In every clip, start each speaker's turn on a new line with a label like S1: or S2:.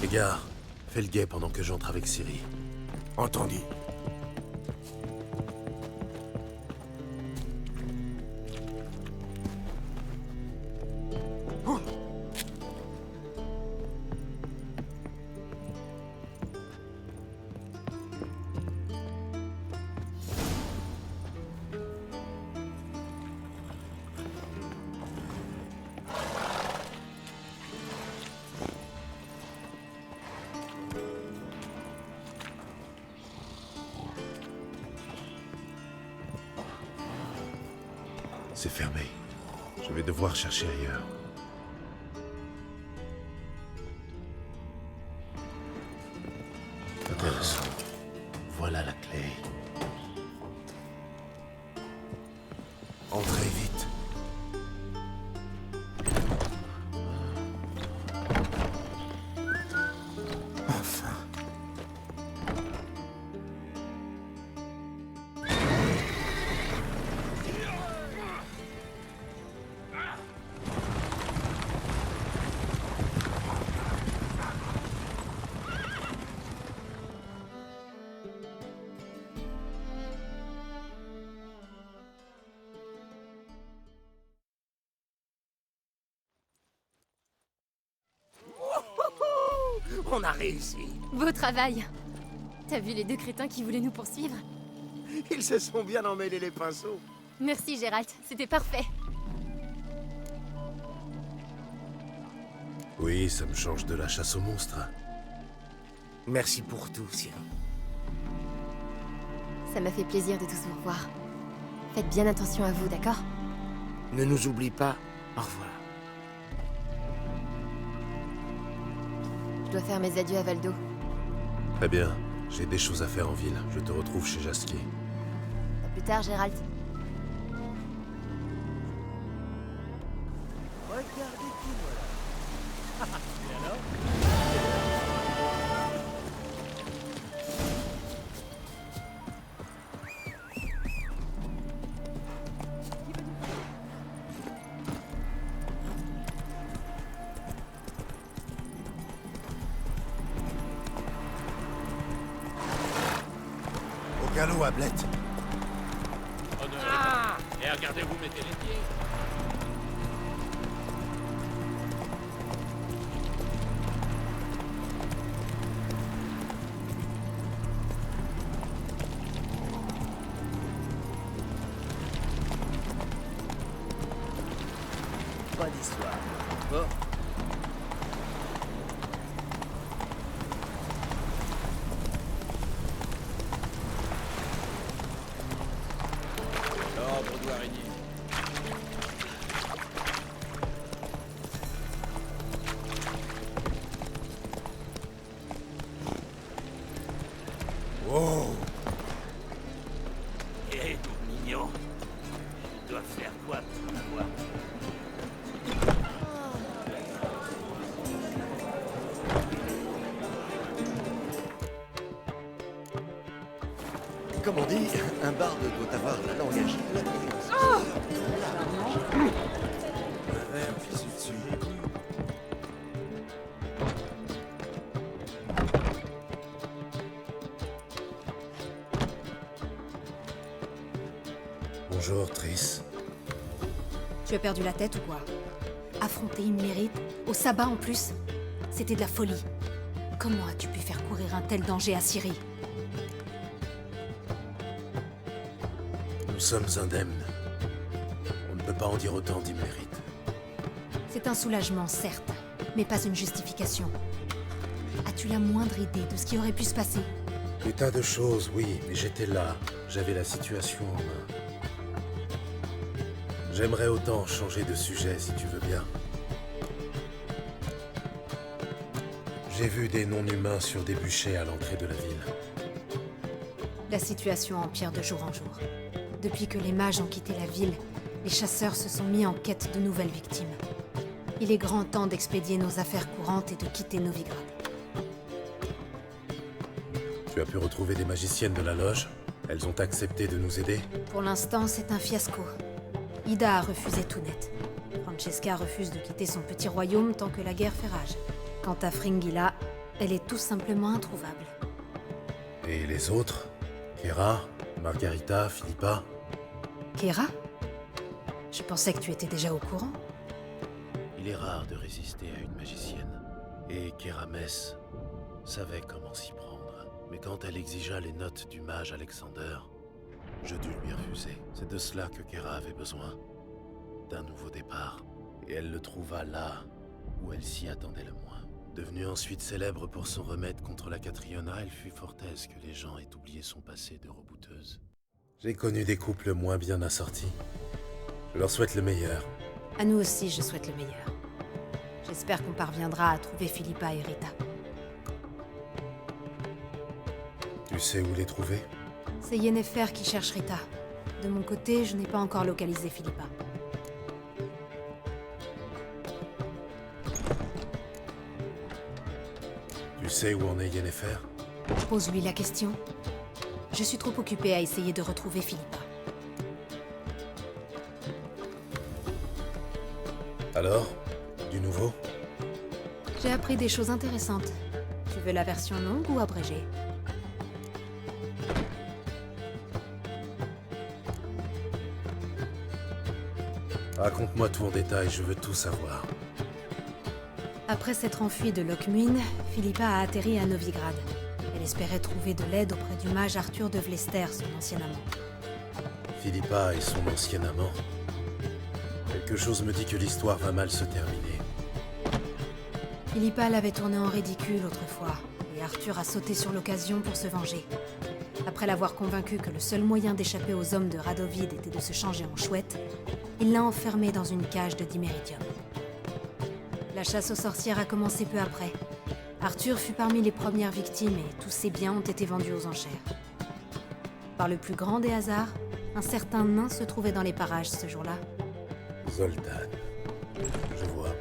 S1: Gare, fais le guet pendant que j'entre avec Ciri.
S2: Entendu.
S1: C'est fermé. Je vais devoir chercher ailleurs. Intéressant. Voilà la clé. Entrez vite.
S2: Enfin. On a réussi.
S3: Beau travail. T'as vu les deux crétins qui voulaient nous poursuivre?
S2: Ils se sont bien emmêlés les pinceaux.
S3: Merci Gérald, c'était parfait.
S1: Oui, ça me change de la chasse aux monstres.
S2: Merci pour tout, Ciri.
S3: Ça m'a fait plaisir de tous vous revoir. Faites bien attention à vous, d'accord?
S2: Ne nous oublie pas. Au revoir.
S3: Je dois faire mes adieux à Valdo.
S1: Très bien. J'ai des choses à faire en ville. Je te retrouve chez Jasquier.
S3: À plus tard, Gérald.
S2: Regardez qui, voilà. Et alors?
S1: Au galop, Ablette.
S4: Et regardez, vous mettez les pieds.
S2: Pas d'histoire. Bon.
S4: L'ordre doit régner.
S1: Oh!
S5: Hé, mignon. Je dois faire quoi pour l'avoir?
S2: Comme on dit, un barde doit avoir la langue agile.
S1: Un verre fichu dessus. Bonjour, Triss.
S6: Tu as perdu la tête ou quoi? Affronter une mérite, au sabbat en plus? C'était de la folie. Comment as-tu pu faire courir un tel danger à Ciri?
S1: Nous sommes indemnes. On ne peut pas en dire autant d'Imérite.
S6: C'est un soulagement, certes, mais pas une justification. As-tu la moindre idée de ce qui aurait pu se passer?
S1: Des tas de choses, oui, mais j'étais là. J'avais la situation en main. J'aimerais autant changer de sujet, si tu veux bien. J'ai vu des non-humains sur des bûchers à l'entrée de la ville.
S6: La situation empire de jour en jour. Depuis que les mages ont quitté la ville, les chasseurs se sont mis en quête de nouvelles victimes. Il est grand temps d'expédier nos affaires courantes et de quitter Novigrad.
S1: Tu as pu retrouver des magiciennes de la loge? Elles ont accepté de nous aider?
S6: Pour l'instant, c'est un fiasco. Ida a refusé tout net. Francesca refuse de quitter son petit royaume tant que la guerre fait rage. Quant à Fringilla, Elle est tout simplement introuvable.
S1: Et les autres? Kera, Margarita, Philippa?
S6: Kera? Je pensais que tu étais déjà au courant.
S1: Il est rare de résister à une magicienne. Et Kerames savait comment s'y prendre. Mais quand elle exigea les notes du mage Alexander, je dus lui refuser. C'est de cela que Kera avait besoin. D'un nouveau départ. Et elle le trouva là où elle s'y attendait le moins. Devenue ensuite célèbre pour son remède contre la Catriona, elle fut fort aise que les gens aient oublié son passé de rebouteuse. J'ai connu des couples moins bien assortis. Je leur souhaite le meilleur.
S6: À nous aussi, je souhaite le meilleur. J'espère qu'on parviendra à trouver Philippa et Rita.
S1: Tu sais où les trouver?
S6: C'est Yennefer qui cherche Rita. De mon côté, je n'ai pas encore localisé Philippa.
S1: Tu sais où en est Yennefer?
S6: Pose-lui la question. Je suis trop occupée à essayer de retrouver Philippa.
S1: Alors? Du nouveau?
S6: J'ai appris des choses intéressantes. Tu veux la version longue ou abrégée?
S1: Raconte-moi tout en détail, je veux tout savoir.
S6: Après s'être enfuie de Lockmuir, Philippa a atterri à Novigrad. Elle espérait trouver de l'aide auprès du mage Arthur de Vlester, son ancien amant.
S1: Philippa et son ancien amant. Quelque chose me dit que l'histoire va mal se terminer.
S6: Philippa l'avait tourné en ridicule autrefois, et Arthur a sauté sur l'occasion pour se venger. Après l'avoir convaincu que le seul moyen d'échapper aux hommes de Radovid était de se changer en chouette, il l'a enfermée dans une cage de diméridium. La chasse aux sorcières a commencé peu après. Arthur fut parmi les premières victimes et tous ses biens ont été vendus aux enchères. Par le plus grand des hasards, un certain nain se trouvait dans les parages ce jour-là.
S1: Zoltan. Je vois.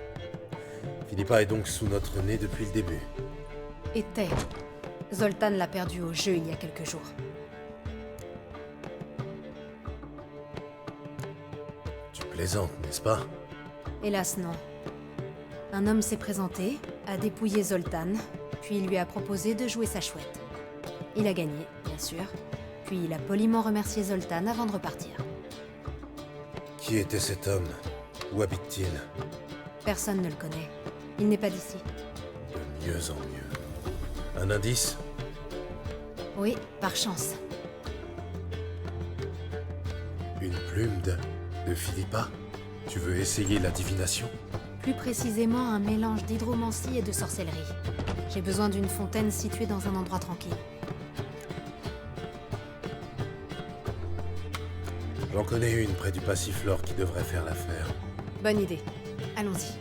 S1: Philippa est donc sous notre nez depuis le début.
S6: Était. Zoltan l'a perdu au jeu il y a quelques jours.
S1: Tu plaisantes, n'est-ce pas?
S6: Hélas non. Un homme s'est présenté, a dépouillé Zoltan, puis lui a proposé de jouer sa chouette. Il a gagné, bien sûr, puis il a poliment remercié Zoltan avant de repartir.
S1: Qui était cet homme? Où habite-t-il?
S6: Personne ne le connaît. Il n'est pas d'ici.
S1: De mieux en mieux. Un indice?
S6: Oui, par chance.
S1: Une plume de Philippa? Tu veux essayer la divination?
S6: Plus précisément, un mélange d'hydromancie et de sorcellerie. J'ai besoin d'une fontaine située dans un endroit tranquille.
S1: J'en connais une près du Passiflore qui devrait faire l'affaire.
S6: Bonne idée. Allons-y.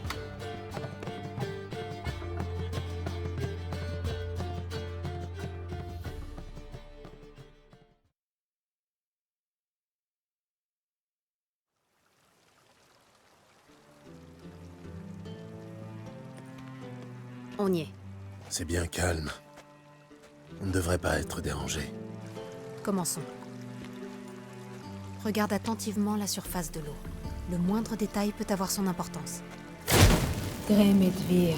S6: On y est.
S1: C'est bien calme. On ne devrait pas être dérangé.
S6: Commençons. Regarde attentivement la surface de l'eau. Le moindre détail peut avoir son importance.
S7: Gremetvir,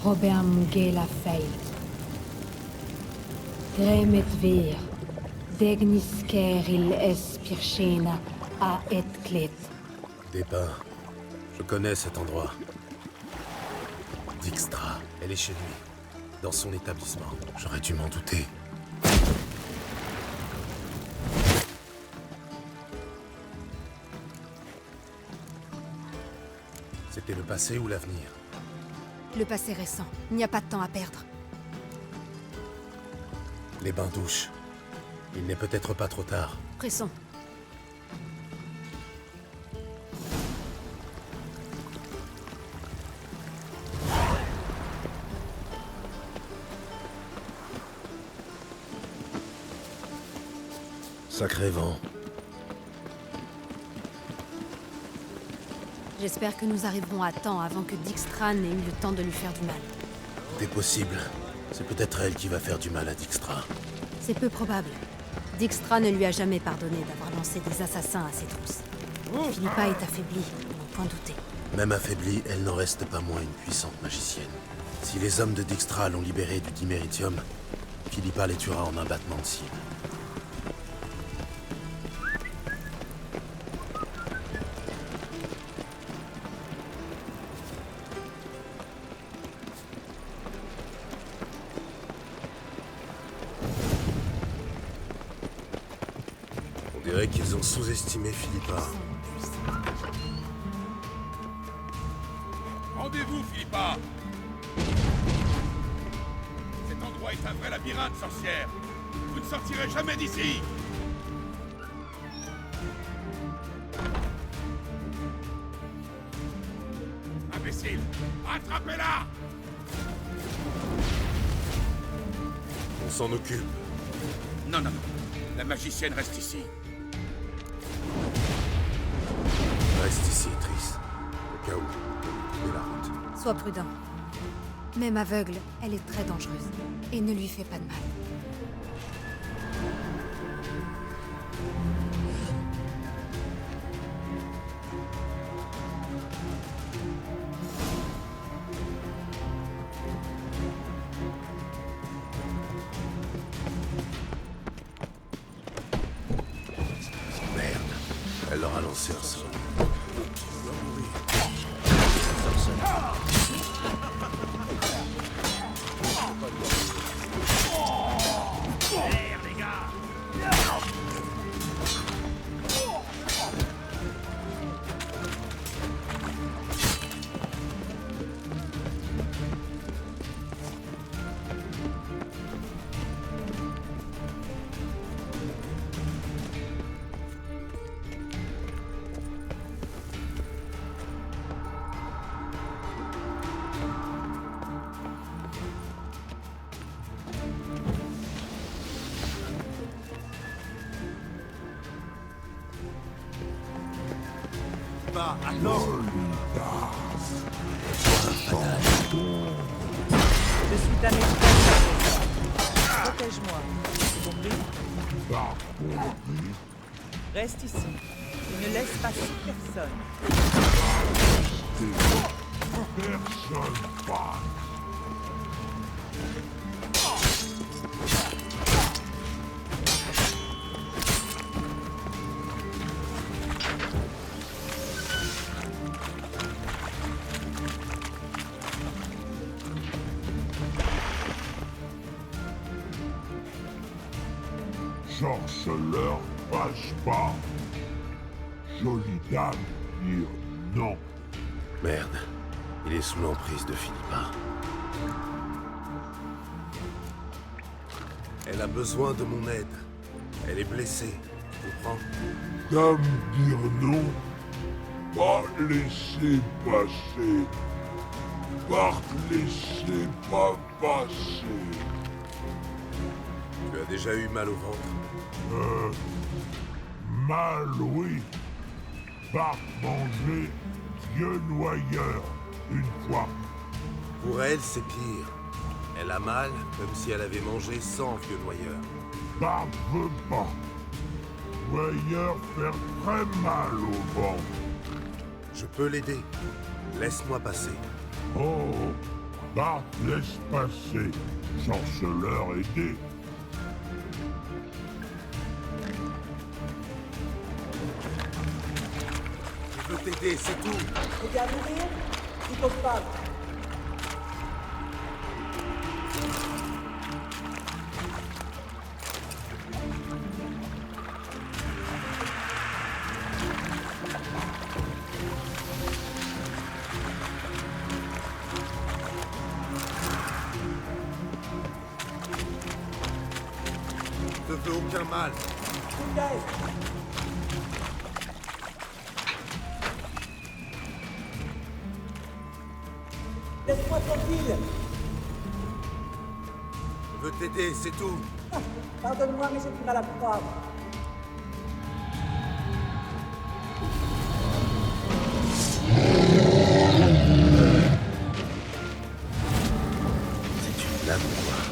S7: Robert Mgela Feil. Gremetvir, Degnisker il Espirchena a Etklet.
S1: Des pins. Je connais cet endroit. Dijkstra, elle est chez lui. Dans son établissement. J'aurais dû m'en douter. C'était le passé ou l'avenir?
S6: Le passé récent. Il n'y a pas de temps à perdre.
S1: Les bains-douches. Il n'est peut-être pas trop tard.
S6: Pressons.
S1: Sacré vent.
S6: J'espère que nous arriverons à temps avant que Dijkstra n'ait eu le temps de lui faire du mal.
S1: C'est possible. C'est peut-être elle qui va faire du mal à Dijkstra.
S6: C'est peu probable. Dijkstra ne lui a jamais pardonné d'avoir lancé des assassins à ses trousses. Philippa est affaiblie, n'en point douter.
S1: Même affaiblie, elle n'en reste pas moins une puissante magicienne. Si les hommes de Dijkstra l'ont libérée du Diméritium, Philippa les tuera en un battement de cils. On dirait qu'ils ont sous-estimé Philippa.
S8: Rendez-vous, Philippa! Cet endroit est un vrai labyrinthe, sorcière! Vous ne sortirez jamais d'ici! Imbécile! Attrapez-la!
S1: On s'en occupe.
S8: Non, non, non. La magicienne reste ici.
S1: Reste ici, Triss. Au cas où on couper la route.
S6: Sois prudent. Même aveugle, elle est très dangereuse. Et ne lui fais pas de mal.
S1: Merde. Elle leur a lancé un sort.
S2: Bah, alors...
S9: Je suis ta maîtresse. Protège-moi. C'est compris? Reste ici. Et ne laisse passer personne.
S10: Sorceleur, passe pas. Jolie dame, dire non.
S1: Merde. Il est sous l'emprise de Philippa. Elle a besoin de mon aide. Elle est blessée, tu comprends?
S10: Dame, dire non. Pas laisser passer. Pas laisser pas passer.
S1: Tu as déjà eu mal au ventre?
S10: Mal, oui. Par manger vieux noyeur, une fois.
S1: Pour elle, c'est pire. Elle a mal, comme si elle avait mangé 100 vieux noyeurs.
S10: Par veut pas. Noyeur faire très mal au ventre.
S1: Je peux l'aider. Laisse-moi passer.
S10: Oh, Bart laisse passer. Sorceleur aidé.
S1: Je veux t'aider, c'est tout.
S9: Regarde mourir, il faut pas.
S1: Je te veux aucun mal.
S9: Laisse-moi tranquille.
S1: Je veux t'aider, c'est tout.
S9: Pardonne-moi, mais j'ai du mal à croire.
S1: C'est une lame noire.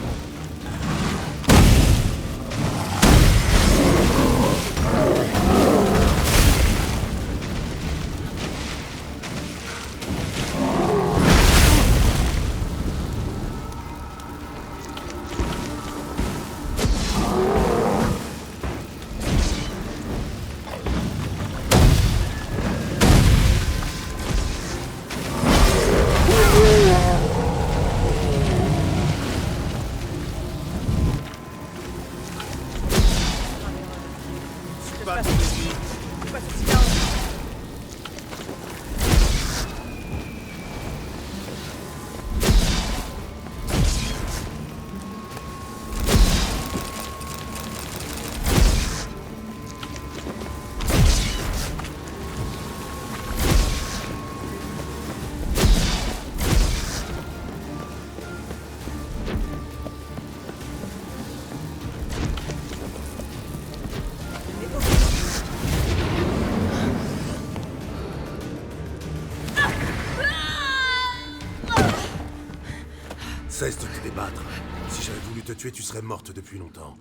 S1: Cesse de te débattre. Si j'avais voulu te tuer, tu serais morte depuis longtemps.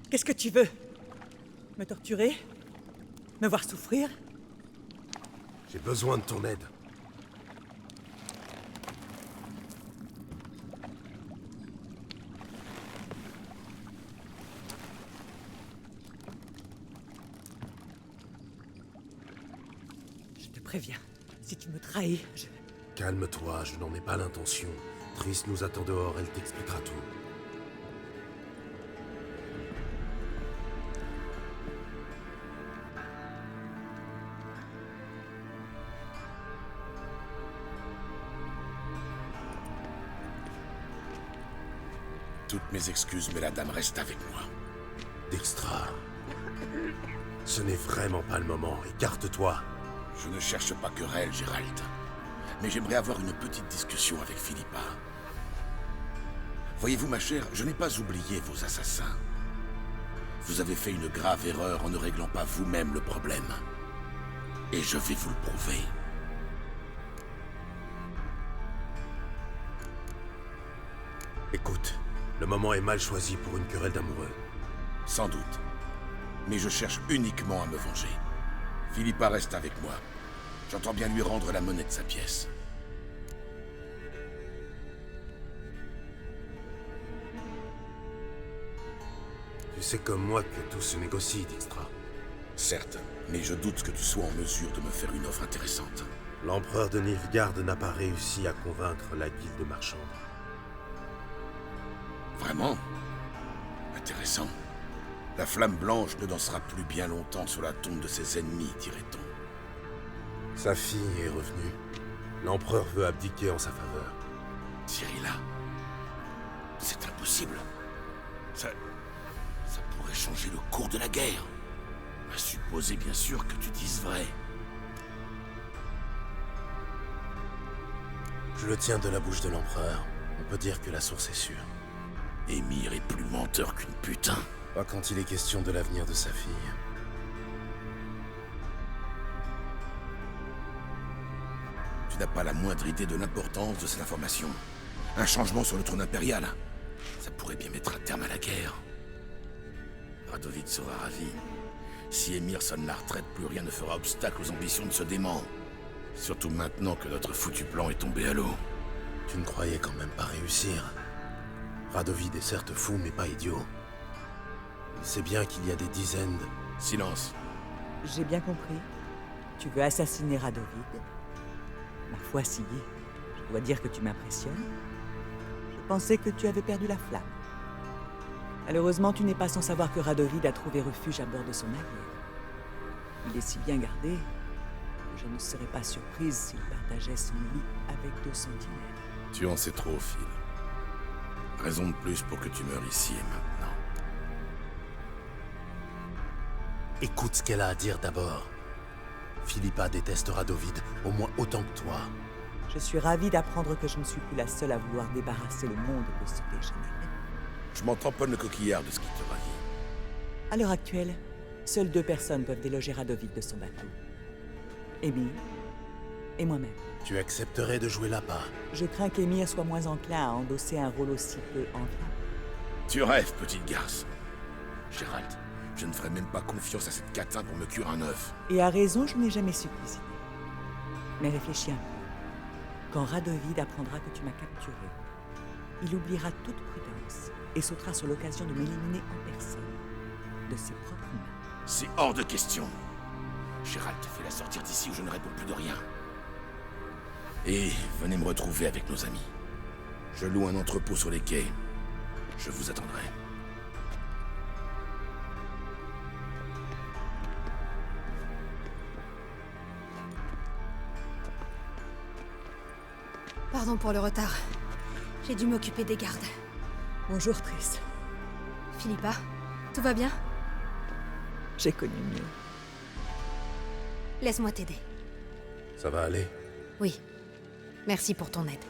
S9: Qu'est-ce que tu veux? Me torturer? Me voir souffrir?
S1: J'ai besoin de ton aide.
S9: Je te préviens, si tu me trahis, je...
S1: Calme-toi, je n'en ai pas l'intention. Triss nous attend dehors, elle t'expliquera tout.
S8: Toutes mes excuses, mais la dame reste avec moi.
S1: Dijkstra. Ce n'est vraiment pas le moment, écarte-toi.
S8: Je ne cherche pas querelle, Gérald. Mais j'aimerais avoir une petite discussion avec Philippa. Voyez-vous, ma chère, je n'ai pas oublié vos assassins. Vous avez fait une grave erreur en ne réglant pas vous-même le problème. Et je vais vous le prouver.
S1: Écoute, le moment est mal choisi pour une querelle d'amoureux.
S8: Sans doute. Mais je cherche uniquement à me venger. Philippa reste avec moi. J'entends bien lui rendre la monnaie de sa pièce.
S1: Tu sais comme moi que tout se négocie, Dijkstra.
S8: Certes, mais je doute que tu sois en mesure de me faire une offre intéressante.
S1: L'empereur de Nilfgaard n'a pas réussi à convaincre la guilde marchande.
S8: Vraiment? Intéressant. La flamme blanche ne dansera plus bien longtemps sur la tombe de ses ennemis, dirait-on.
S1: Sa fille est revenue. L'empereur veut abdiquer en sa faveur.
S8: Cyrilla, c'est impossible. Ça pourrait changer le cours de la guerre. À supposer bien sûr que tu dises vrai.
S1: Je le tiens de la bouche de l'empereur. On peut dire que la source est sûre.
S8: Émir est plus menteur qu'une putain.
S1: Pas quand il est question de l'avenir de sa fille.
S8: Tu n'as pas la moindre idée de l'importance de cette information. Un changement sur le trône impérial. Ça pourrait bien mettre un terme à la guerre. Radovid sera ravi. Si Émir sonne la retraite, plus rien ne fera obstacle aux ambitions de ce dément. Surtout maintenant que notre foutu plan est tombé à l'eau.
S1: Tu ne croyais quand même pas réussir. Radovid est certes fou, mais pas idiot. Il sait bien qu'il y a des dizaines de...
S8: Silence.
S9: J'ai bien compris. Tu veux assassiner Radovid? Ma foi, si. Je dois dire que tu m'impressionnes. Je pensais que tu avais perdu la flamme. Malheureusement, tu n'es pas sans savoir que Radovid a trouvé refuge à bord de son navire. Il est si bien gardé que je ne serais pas surprise s'il partageait son lit avec 2 sentinelles.
S8: Tu en sais trop, Phil. Raison de plus pour que tu meurs ici et maintenant.
S1: Écoute ce qu'elle a à dire d'abord. Philippa déteste Radovid au moins autant que toi.
S9: Je suis ravie d'apprendre que je ne suis plus la seule à vouloir débarrasser le monde de ce dégénéré.
S8: Je m'en tamponne le coquillard de ce qui te ravit.
S9: À l'heure actuelle, seules 2 personnes peuvent déloger Radovid de son bateau. Émir et moi-même.
S1: Tu accepterais de jouer là-bas?
S9: Je crains qu'Émir soit moins enclin à endosser un rôle aussi peu enclin.
S8: Tu rêves, petite garce. Gérald, je ne ferai même pas confiance à cette catin pour me cuire un œuf.
S9: Et à raison, je n'ai jamais su cuisiner. Mais réfléchis un peu. Quand Radovid apprendra que tu m'as capturé, il oubliera toute prudence et sautera sur l'occasion de m'éliminer en personne, de ses propres mains.
S8: C'est hors de question. Gérald, fais-la sortir d'ici ou je ne réponds plus de rien. Et venez me retrouver avec nos amis. Je loue un entrepôt sur les quais. Je vous attendrai.
S6: Pardon pour le retard. J'ai dû m'occuper des gardes.
S9: Bonjour, Triss.
S6: Philippa, tout va bien?
S9: J'ai connu mieux.
S6: Laisse-moi t'aider.
S1: Ça va aller?
S6: Oui. Merci pour ton aide.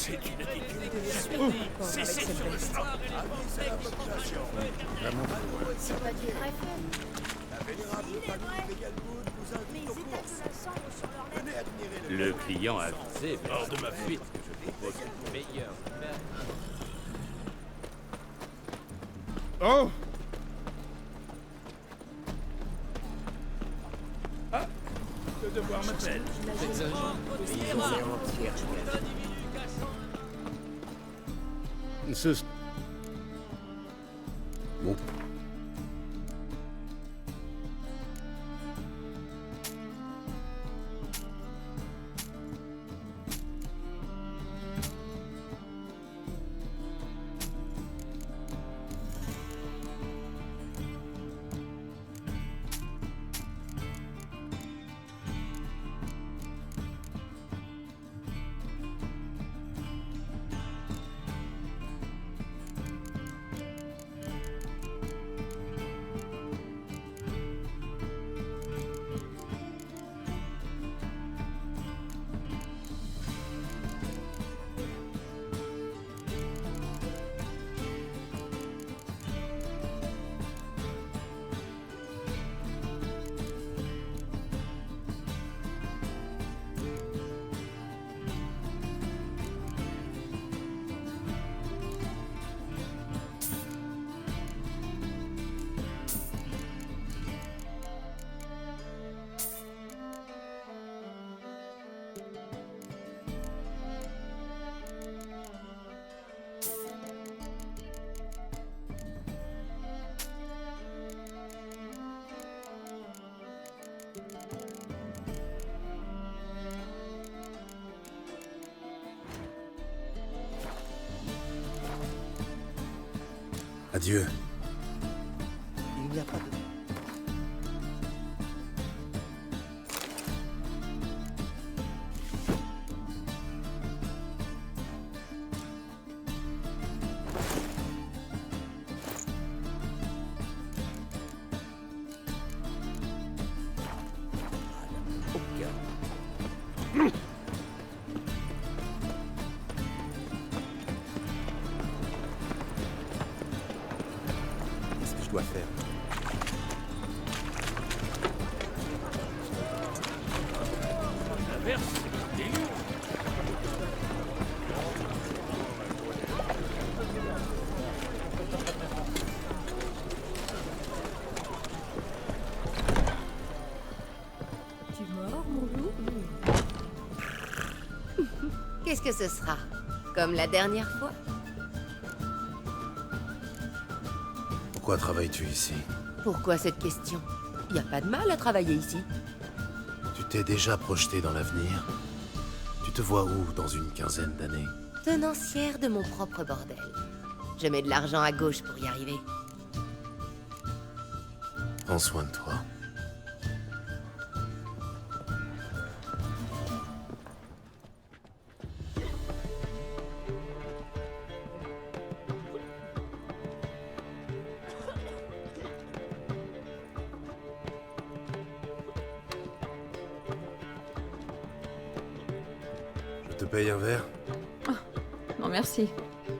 S5: C'est une attitude. Cessez sur le champ. Le client avisé, hors de ma fuite, que je propose le meilleur.
S2: Oh!
S5: Le devoir m'appelle.
S1: Bon. Adieu.
S9: Il n'y a pas de... Qu'est-ce que je dois faire?
S5: L'inverse, c'est des loups.
S3: Tu mords, mon loup? Qu'est-ce que ce sera? Comme la dernière fois?
S1: Pourquoi travailles-tu ici?
S3: Pourquoi cette question? Y a pas de mal à travailler ici.
S1: Tu t'es déjà projeté dans l'avenir? Tu te vois où dans une quinzaine d'années?
S3: Tenancière de mon propre bordel. Je mets de l'argent à gauche pour y arriver.
S1: Prends soin de toi. Je te paye un verre?
S11: Non merci.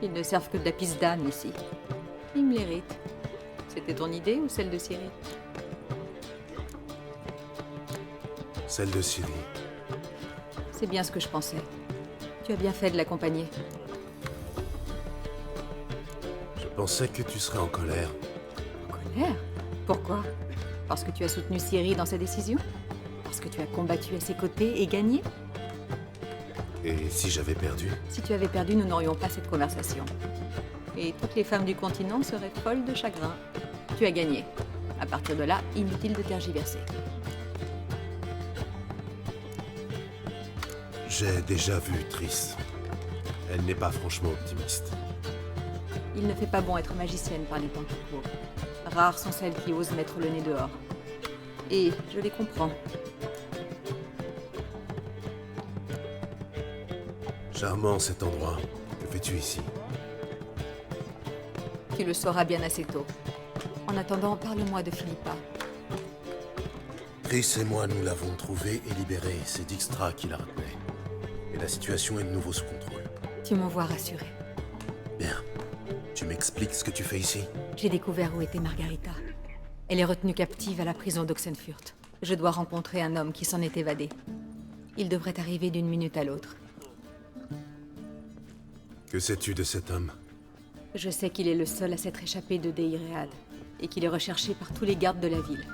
S11: Ils ne servent que de la pisse d'âne ici. Ils me l'héritent. C'était ton idée ou celle de Ciri?
S1: Celle de Ciri.
S11: C'est bien ce que je pensais. Tu as bien fait de l'accompagner.
S1: Je pensais que tu serais en colère.
S11: En colère? Pourquoi? Parce que tu as soutenu Ciri dans sa décision? Parce que tu as combattu à ses côtés et gagné?
S1: Et si j'avais perdu?
S11: Si tu avais perdu, nous n'aurions pas cette conversation. Et toutes les femmes du continent seraient folles de chagrin. Tu as gagné. À partir de là, inutile de tergiverser.
S1: J'ai déjà vu Triss. Elle n'est pas franchement optimiste.
S11: Il ne fait pas bon être magicienne par les temps qui courent. Rares sont celles qui osent mettre le nez dehors. Et je les comprends.
S1: Charmant cet endroit. Que fais-tu ici?
S11: Tu le sauras bien assez tôt. En attendant, parle-moi de Philippa.
S1: Triss et moi, nous l'avons trouvée et libérée. C'est Dijkstra qui la retenait. Et la situation est de nouveau sous contrôle.
S6: Tu m'envoies rassurée.
S1: Bien. Tu m'expliques ce que tu fais ici?
S6: J'ai découvert où était Margarita. Elle est retenue captive à la prison d'Oxenfurt. Je dois rencontrer un homme qui s'en est évadé. Il devrait arriver d'une minute à l'autre.
S1: Que sais-tu de cet homme?
S6: Je sais qu'il est le seul à s'être échappé de Deiread, et qu'il est recherché par tous les gardes de la ville.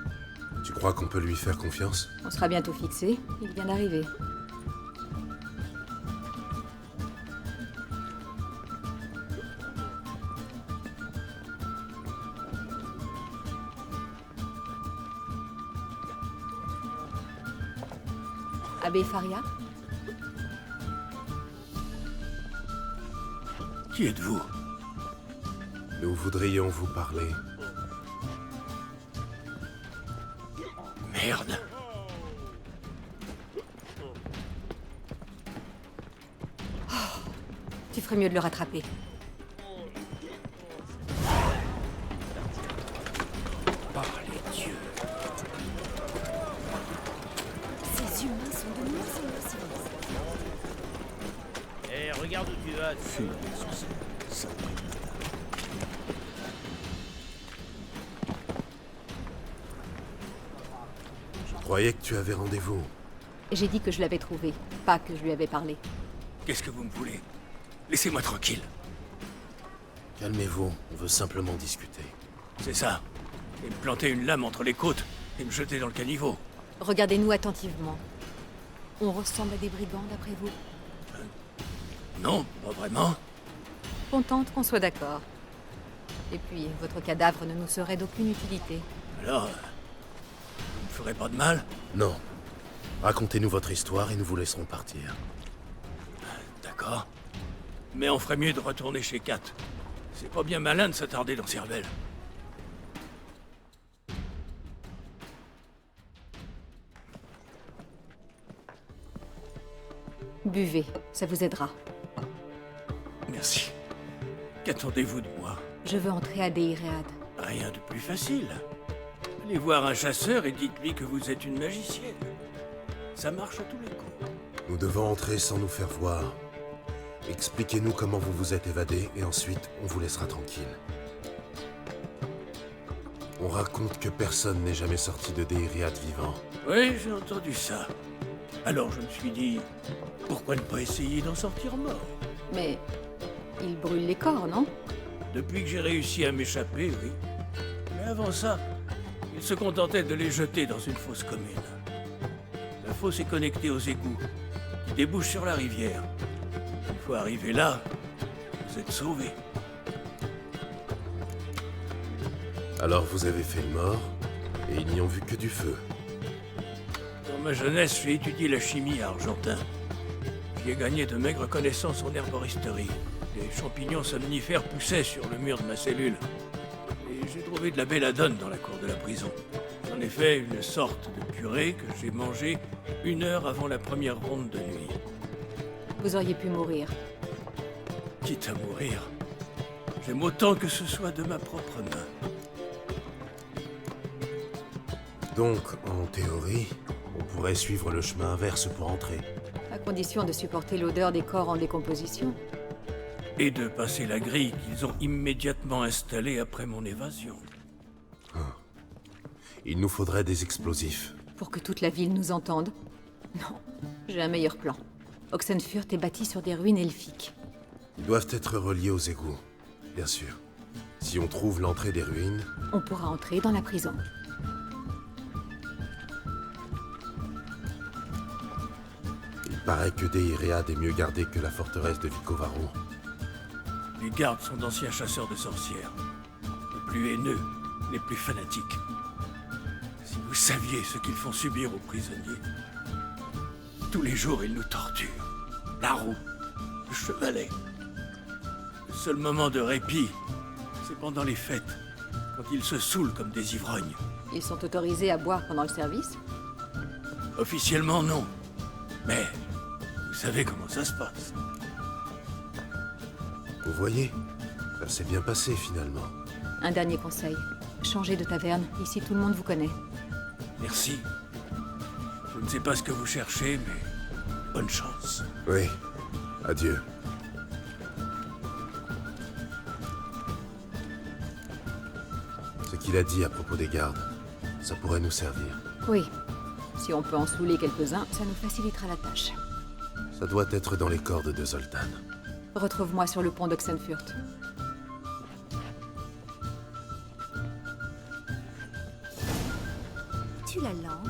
S1: Tu crois qu'on peut lui faire confiance?
S6: On sera bientôt fixé, il vient d'arriver. Abbé Faria?
S2: Qui êtes-vous?
S1: Nous voudrions vous parler.
S2: Merde.
S6: Tu ferais mieux de le rattraper.
S2: Par les dieux.
S3: Ces humains sont de moins en moins civilisés.
S4: Eh, regarde où tu vas.
S1: Je croyais que tu avais rendez-vous.
S6: J'ai dit que je l'avais trouvé, pas que je lui avais parlé.
S2: Qu'est-ce que vous me voulez? Laissez-moi tranquille.
S1: Calmez-vous, on veut simplement discuter.
S2: C'est ça. Et me planter une lame entre les côtes et me jeter dans le caniveau.
S6: Regardez-nous attentivement. On ressemble à des brigands d'après vous?
S2: Non, pas vraiment.
S6: Contente qu'on soit d'accord. Et puis, votre cadavre ne nous serait d'aucune utilité.
S2: Alors, vous me ferez pas de mal?
S1: Non. Racontez-nous votre histoire et nous vous laisserons partir.
S2: D'accord. Mais on ferait mieux de retourner chez Kat. C'est pas bien malin de s'attarder dans ces rebelles.
S6: Buvez, ça vous aidera.
S2: Merci. Qu'attendez-vous de moi?
S6: Je veux entrer à Deiread.
S2: Rien de plus facile. Allez voir un chasseur et dites-lui que vous êtes une magicienne. Ça marche à tous les coups.
S1: Nous devons entrer sans nous faire voir. Expliquez-nous comment vous vous êtes évadé et ensuite on vous laissera tranquille. On raconte que personne n'est jamais sorti de Deiread vivant.
S2: Oui, j'ai entendu ça. Alors je me suis dit, pourquoi ne pas essayer d'en sortir mort?
S6: Mais il brûle les corps, non?
S2: Depuis que j'ai réussi à m'échapper, oui. Mais avant ça, il se contentait de les jeter dans une fosse commune. La fosse est connectée aux égouts, qui débouchent sur la rivière. Une fois arrivé là, vous êtes sauvés.
S1: Alors vous avez fait le mort, et ils n'y ont vu que du feu.
S2: Dans ma jeunesse, j'ai étudié la chimie à Argentin. J'y ai gagné de maigres connaissances en herboristerie. Les champignons somnifères poussaient sur le mur de ma cellule. Et j'ai trouvé de la belladone dans la cour de la prison. J'en ai fait une sorte de purée que j'ai mangée 1 heure avant la première ronde de nuit.
S6: Vous auriez pu mourir.
S2: Quitte à mourir, j'aime autant que ce soit de ma propre main.
S1: Donc, en théorie, on pourrait suivre le chemin inverse pour entrer.
S6: À condition de supporter l'odeur des corps en décomposition.
S2: Et de passer la grille qu'ils ont immédiatement installée après mon évasion.
S1: Il nous faudrait des explosifs.
S6: Pour que toute la ville nous entende? Non, j'ai un meilleur plan. Oxenfurt est bâti sur des ruines elfiques.
S1: Ils doivent être reliés aux égouts, bien sûr. Si on trouve l'entrée des ruines...
S6: On pourra entrer dans la prison.
S1: Il paraît que Deiread est mieux gardée que la forteresse de Vicovaro.
S2: Les gardes sont d'anciens chasseurs de sorcières. Les plus haineux, les plus fanatiques. Si vous saviez ce qu'ils font subir aux prisonniers. Tous les jours, ils nous torturent. La roue, le chevalet. Le seul moment de répit, c'est pendant les fêtes, quand ils se saoulent comme des ivrognes.
S6: Ils sont autorisés à boire pendant le service?
S2: Officiellement, non. Mais vous savez comment ça se passe.
S1: Vous voyez, ça s'est bien passé finalement.
S6: Un dernier conseil. Changez de taverne. Ici, tout le monde vous connaît.
S2: Merci. Je ne sais pas ce que vous cherchez, mais bonne chance.
S1: Oui, adieu. qu'il a dit à propos des gardes. Ça pourrait nous servir.
S11: Oui. Si on peut en saouler quelques-uns, ça nous facilitera la tâche.
S1: Ça doit être dans les cordes de Zoltan.
S11: Retrouve-moi sur le pont d'Oxenfurt.
S6: Tu la lances?